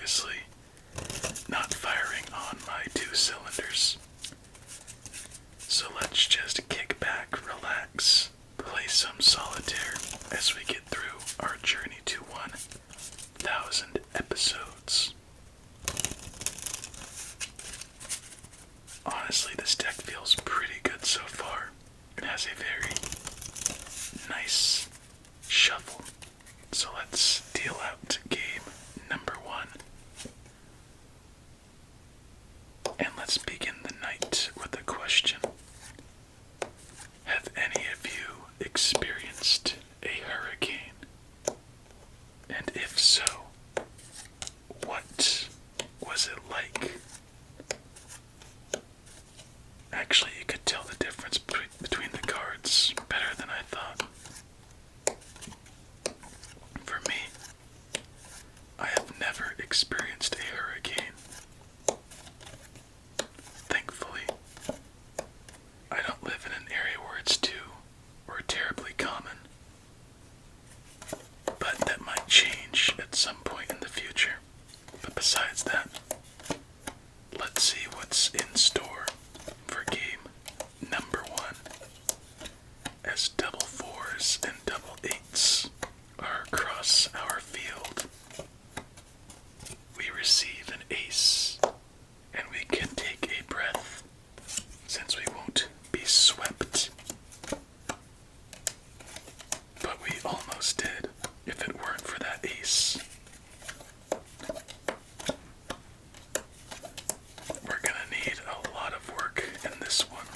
obviously not firing on my 2 cylinders. So let's just kick back, relax, play some solitaire as we get through our journey to 1,000 episodes. Honestly, this deck feels pretty good so far. It has a very nice shuffle. So let's deal out game number 1. And let's begin the night with a question. Have any of you experienced a hurricane? And if so, what was it like? Actually, you could tell the difference between the cards better than I thought. For me, I have never experienced a hurricane. Thankfully, I don't live in an area where it's too or terribly common. But that might change at some point in the future. But besides that, let's see what's in store for game number 1. As double 4s and double 8s are across our field, we receive an ace, and we can take a breath, since we won't be swept. But we almost did, if it weren't for that ace. We're gonna need a lot of work in this one.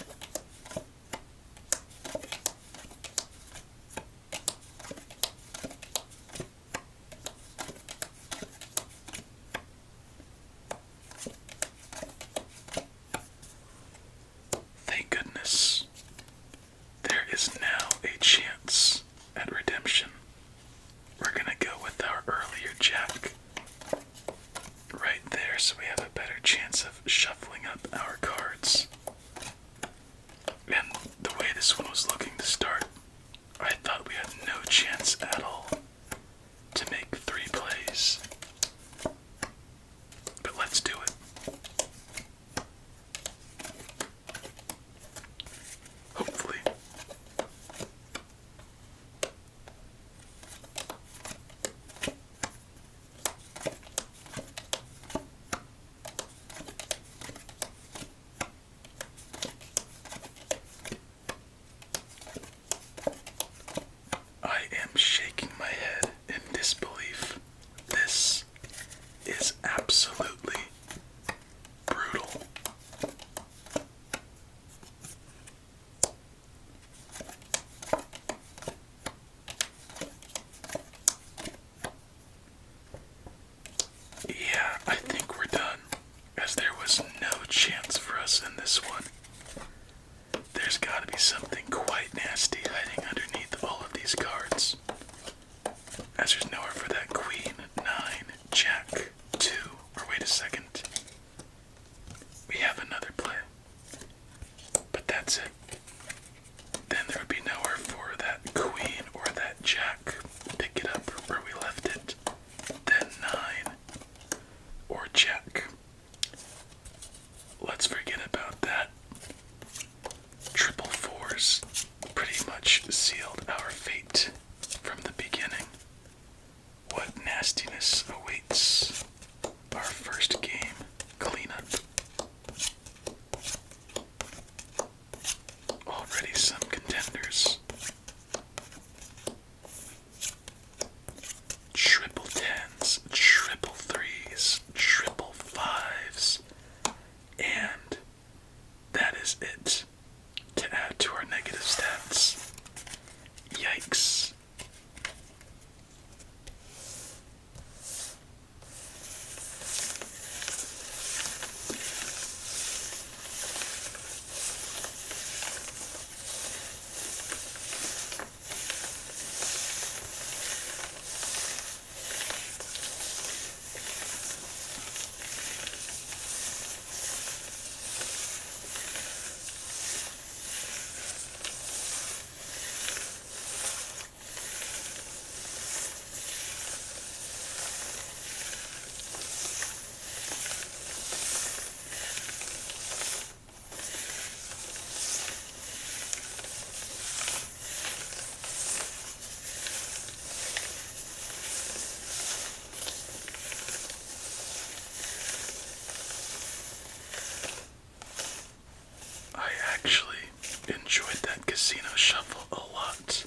shuffle a lot.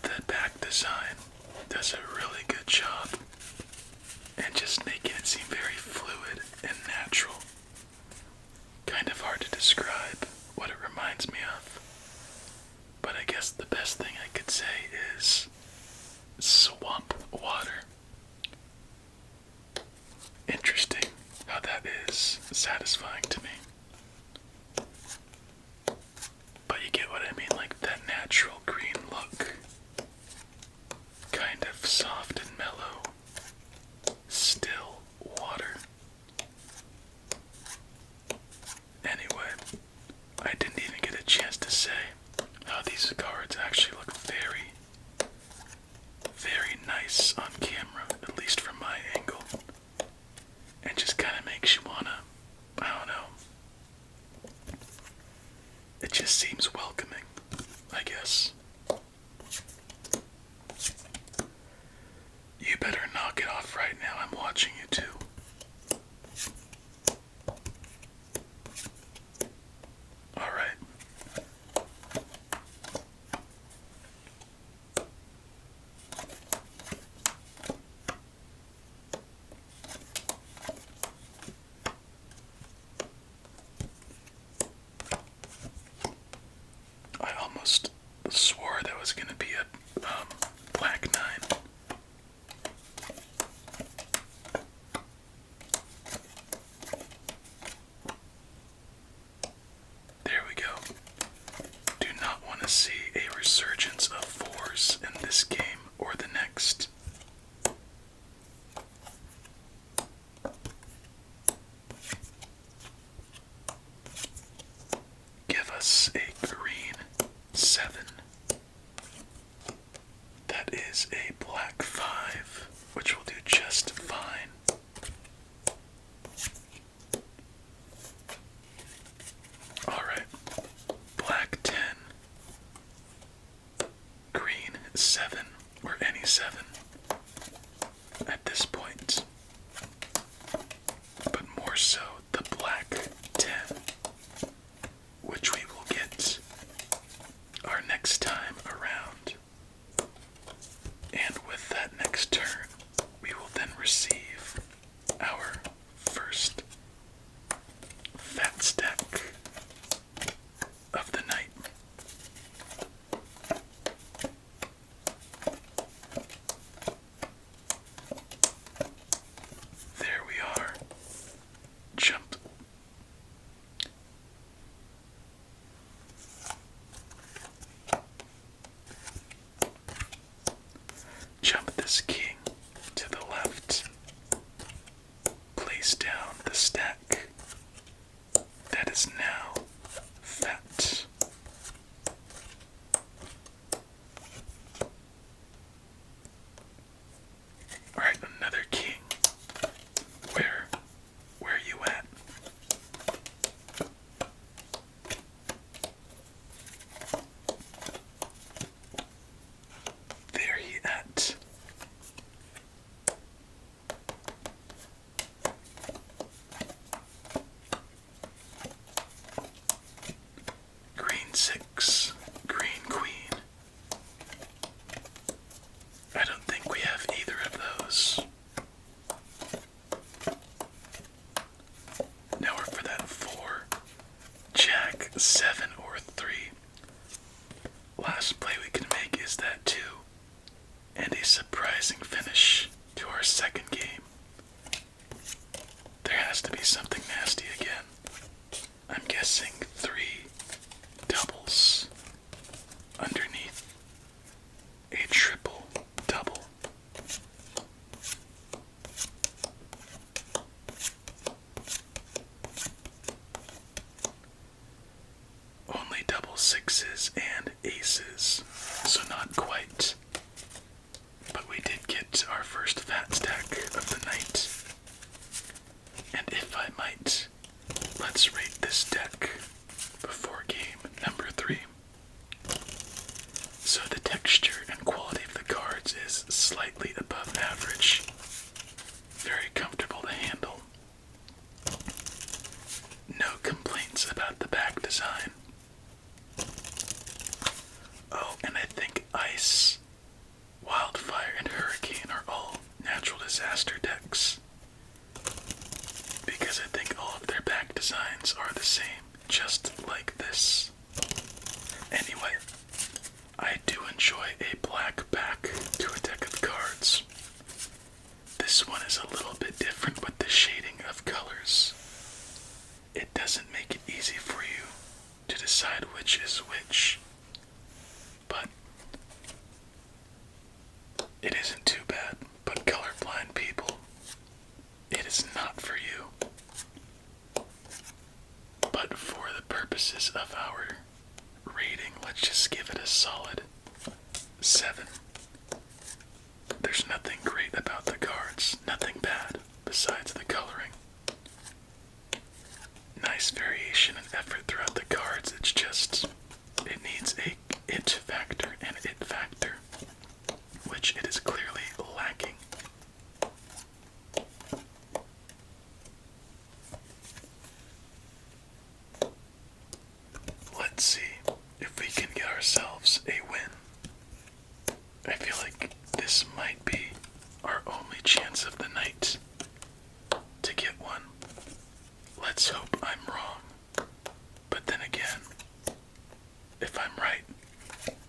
The back design does a really good job and just making it seem very fluid and natural. Kind of hard to describe what it reminds me of, but I guess the best thing I could say is swamp water. Interesting how that is satisfying to me. But you get what I mean, like that natural green look. Kind of soft and mellow. Still water. Anyway, I didn't even get a chance to say how these cards actually look very, very nice on camera, at least from my angle. And just kind of makes you wanna, I don't know. It just seems welcoming, I guess. You better knock it off right now. I'm watching you too. Alright. I almost swore that was going to be a black 9. There we go. Do not want to see a resurgence of 4s in this game or the next. Give us a green 7. That is a black 5, which will do just fine. Alright, black 10, green 7, or any 7 at this point, but more so the black 10, which we will get our next time around. And with that next turn, we will then receive our first fat stack of the night. There we are. Jump this king to the left. Place down the stack that is now fat. Alright, another king. Where are you at? There he at. Green 6, green queen. I don't think we have either of those. Now we're for that 4, jack, 7, or 3. Last play we can make is that 2, and a surprising finish to our second game. There has to be something nasty again. I'm guessing 3 doubles underneath a triple double. Only double 6s and aces, so not quite. But we did get our first fat stack of the night. And if I might, let's rate this deck before game number 3. So the texture and quality of the cards is slightly above average. Very comfortable to handle. No complaints about the back design. Oh, and I think ice, wildfire, and hurricane are all natural disaster decks. Because I think all of their back designs are the same, just like this. Anyway, I do enjoy a black back to a deck of cards. This one is a little bit different with the shading of colors. It doesn't make it easy for you to decide which is which, but it isn't too bad. But colorblind people, it is not for you. But for the purposes of our rating, let's just give it a solid 7. There's nothing great about the cards, nothing bad besides the coloring. Nice variation and effort throughout the cards, it's just, it needs a it factor and it factor, which it is clearly lacking. Let's see if we can get ourselves a win. I feel like this might be our only chance of the night to get one. Let's hope I'm wrong. But then again, if I'm right,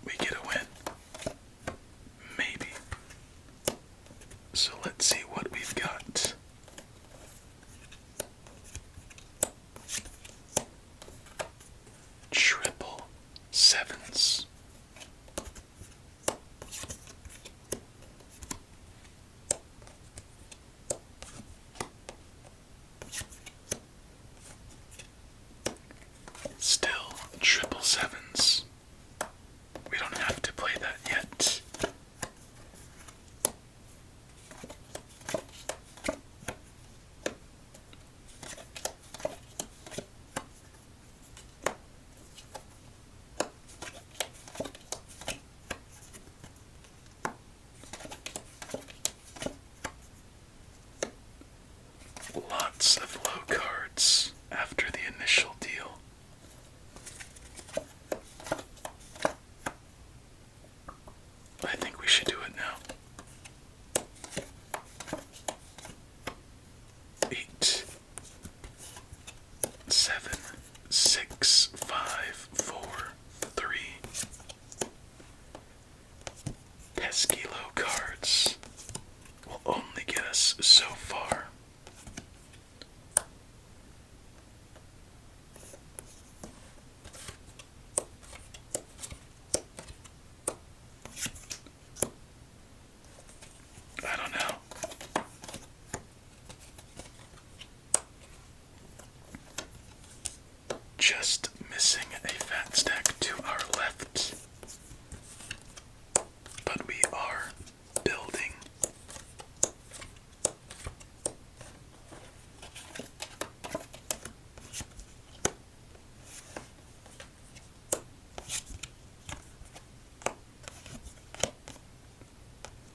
we get a win. Maybe. So let's see what we've got. Triple sevens. Still triple sevens. We don't have to play that yet. Lots of low cards after the initial deal. I think we should do it now. 8, 7, 6, 5, 4, 3. Pesky low cards will only get us so far. I don't know. Just missing a fat stack to our left. But we are building.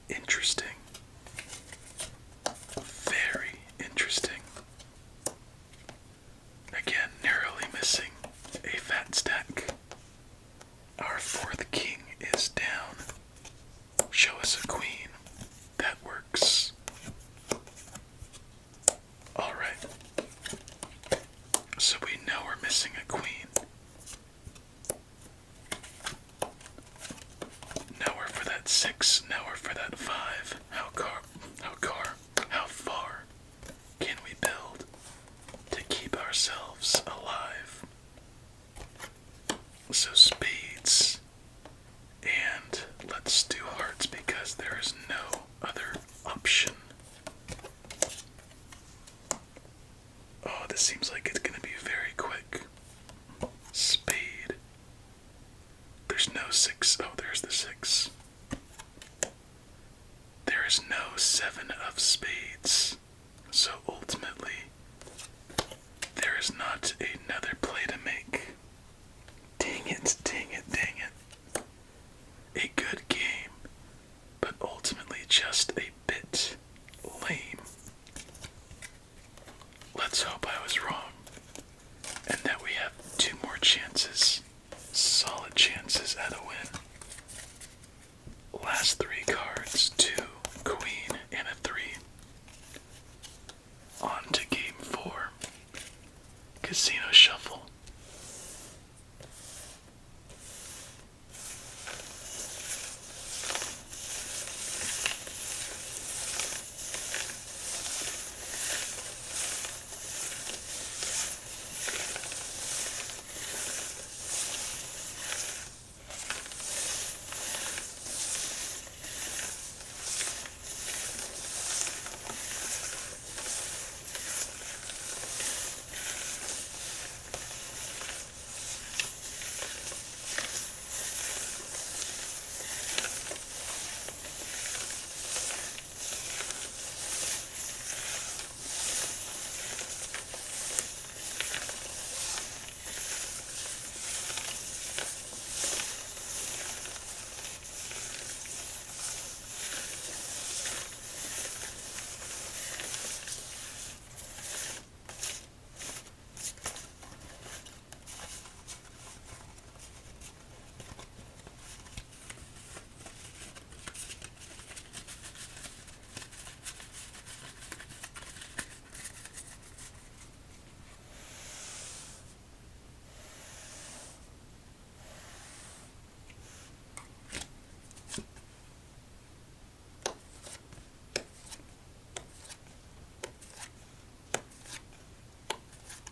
Interesting. Very interesting. Again, narrowly missing a fat stack. Our fourth king is down. Show us a queen. That works. Alright. So we know we're missing a queen. Now we're for that 6, now we're for that 5. How far can we build to keep ourselves alive? So spades, and let's do hearts because there is no other option. Oh, this seems like it's gonna be very quick. Spade. There's no 6. Oh, there's the 6. There is no 7 of spades. So ultimately, there is not another play to make. Dang it, dang it, dang it. A good game, but ultimately just a bit lame. Let's hope I was wrong, and that we have 2 more chances, solid chances at a win. last 3 cards, 2, queen, and a 3. On to game 4. Casino Shuffle.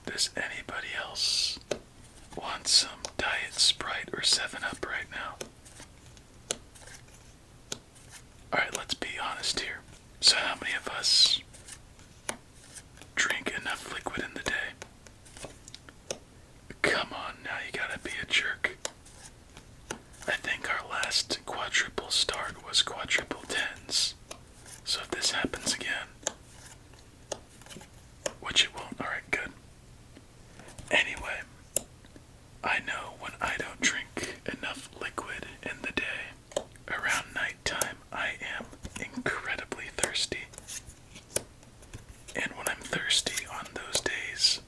Does anybody else want some Diet Sprite or 7-Up right now? Alright, let's be honest here. So how many of us drink enough liquid in the day? Come on now, you gotta be a jerk. I think our last quadruple start was quadruple tens. So if this happens again, which it won't, alright, good. Anyway, I know when I don't drink enough liquid in the day, around nighttime I am incredibly thirsty. And when I'm thirsty on those days,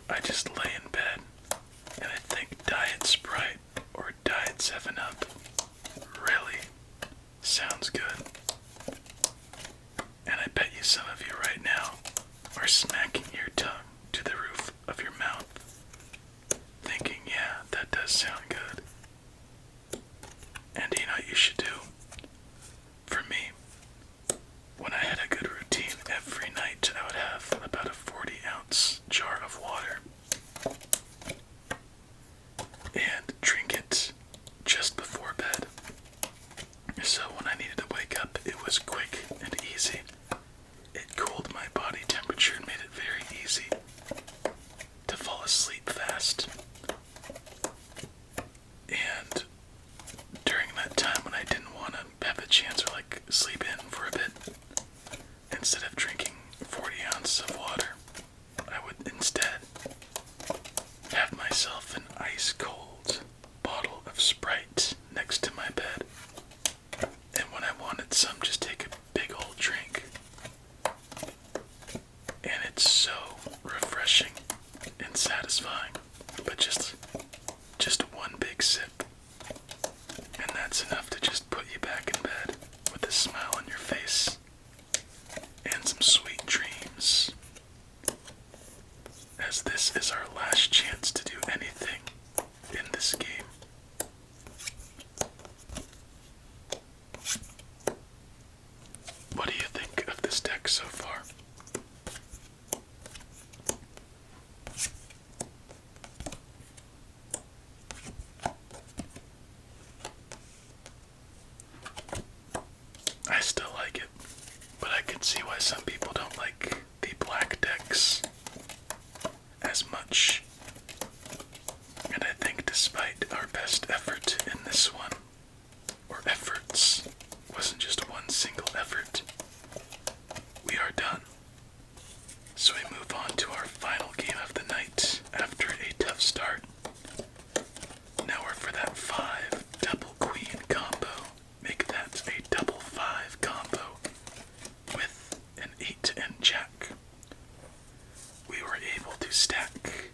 I just lay in bed and I think Diet Sprite or Diet 7-Up really sounds good. And I bet you some of you right now are smacking your tongue to the roof of your mouth, thinking, yeah, that does sound good. And you know what you should do? For me, when I had a good routine every night, I would have about a 40-ounce jar of water and drink it just before bed. So when I needed to wake up, it was quick and easy. It cooled my body temperature and made it very easy to fall asleep fast. And during that time when I didn't want to have a chance or like sleep in for a bit, instead of drinking 40 ounces of water, I would instead have myself an ice cold bottle of Sprite next to my bed. And when I wanted some, just take a big old drink. And it's so refreshing and satisfying. But just one big sip. And that's enough to just put you back in bed with a smile on your face and some sweet dreams. As this is our last chance to do anything in this game. What do you think of this deck so far? I still like it, but I can see why some people don't like the black decks as much. And I think despite our best effort in this one, or efforts, wasn't just one single effort, we are done. So we move on to our final game of the night after a tough start. Now we're for that 5 double queen combo. Make that a double 5 combo with an 8 and jack. We were able to stack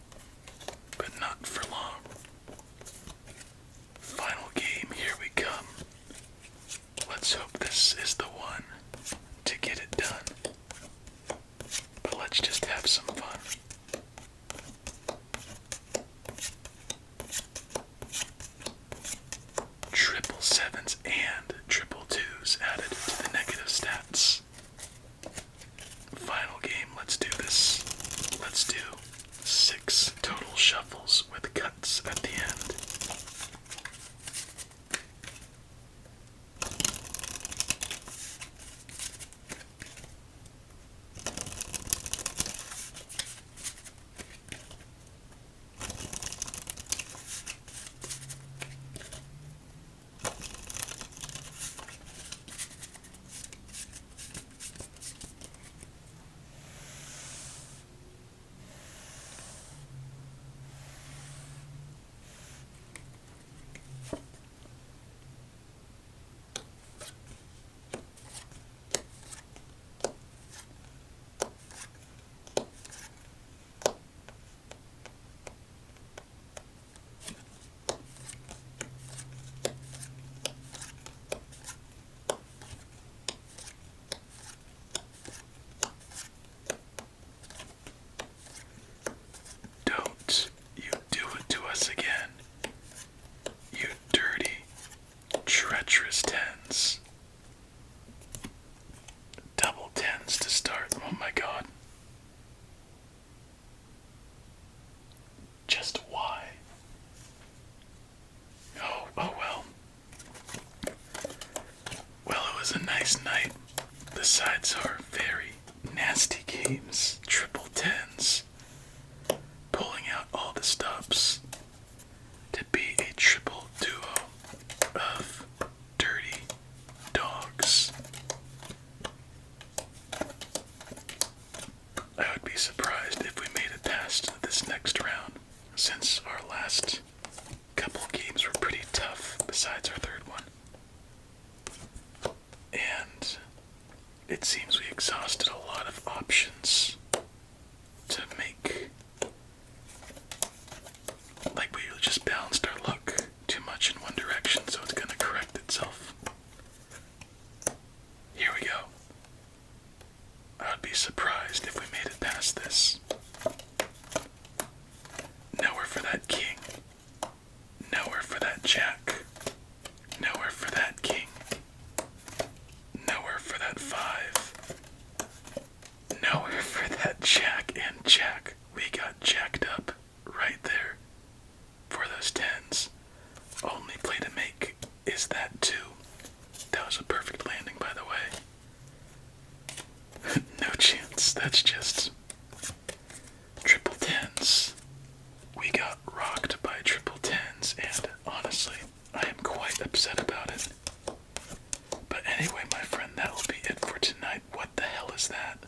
treacherous tens. Double tens to start. Oh my god. Just why? Oh well. Well, it was a nice night. Besides our very nasty games, triple tens, pulling out all the stops to be a triple duo of dirty dogs. I would be surprised if we made it past this next round, since our last couple games were pretty tough, besides our third one. And it seems we exhausted a lot of options to make. Like we just balanced our luck too much in one direction, so it's gonna correct itself. Here we go. I would be surprised if we made it past this. Nowhere for that king. Nowhere for that jack. Nowhere for that king. Nowhere for that five. Nowhere for that jack and jack. We got jacked up right there for those tens. Only play to make is that two. That was a perfect landing, by the way. No chance. That's just triple tens. We got rocked by triple tens, and honestly, I am quite upset about it. But anyway, my friend, that will be it for tonight. What the hell is that?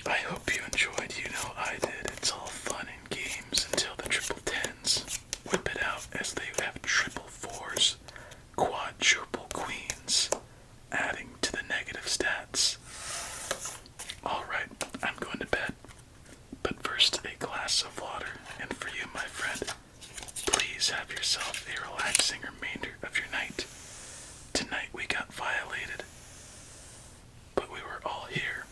I hope you enjoyed. You know I did. It's all fun and games until the triple tens whip it out, as they have triple fours, quadruple queens, adding to the negative stats. Alright, I'm going to bed. But first, a glass of water. And for you, my friend, please have yourself a relaxing remainder of your night. Tonight we got violated, but we were all here